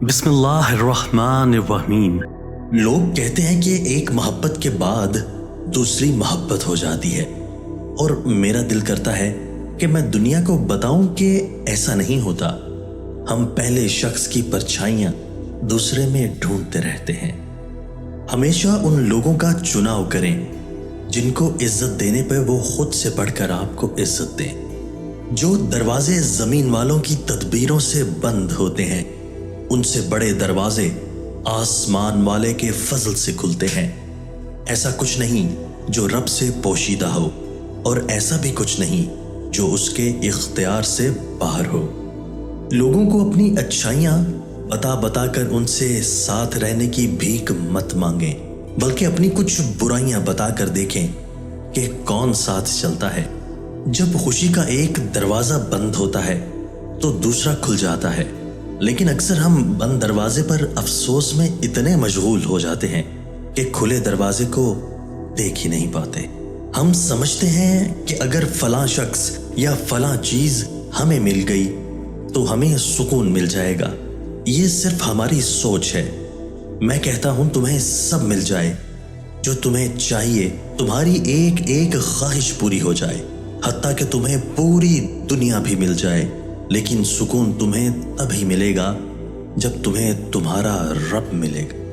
بسم اللہ الرحمن الرحیم۔ لوگ کہتے ہیں کہ ایک محبت کے بعد دوسری محبت ہو جاتی ہے، اور میرا دل کرتا ہے کہ میں دنیا کو بتاؤں کہ ایسا نہیں ہوتا۔ ہم پہلے شخص کی پرچھائیاں دوسرے میں ڈھونڈتے رہتے ہیں۔ ہمیشہ ان لوگوں کا چناؤ کریں جن کو عزت دینے پہ وہ خود سے بڑھ کر آپ کو عزت دیں۔ جو دروازے زمین والوں کی تدبیروں سے بند ہوتے ہیں، ان سے بڑے دروازے آسمان والے کے فضل سے کھلتے ہیں۔ ایسا کچھ نہیں جو رب سے پوشیدہ ہو، اور ایسا بھی کچھ نہیں جو اس کے اختیار سے باہر ہو۔ لوگوں کو اپنی اچھائیاں بتا بتا کر ان سے ساتھ رہنے کی بھیک مت مانگیں، بلکہ اپنی کچھ برائیاں بتا کر دیکھیں کہ کون ساتھ چلتا ہے۔ جب خوشی کا ایک دروازہ بند ہوتا ہے تو دوسرا کھل جاتا ہے، لیکن اکثر ہم بند دروازے پر افسوس میں اتنے مشغول ہو جاتے ہیں کہ کھلے دروازے کو دیکھ ہی نہیں پاتے۔ ہم سمجھتے ہیں کہ اگر فلاں شخص یا فلاں چیز ہمیں مل گئی تو ہمیں سکون مل جائے گا۔ یہ صرف ہماری سوچ ہے۔ میں کہتا ہوں تمہیں سب مل جائے جو تمہیں چاہیے، تمہاری ایک ایک خواہش پوری ہو جائے، حتیٰ کہ تمہیں پوری دنیا بھی مل جائے، لیکن سکون تمہیں تب ہی ملے گا جب تمہیں تمہارا رب ملے گا۔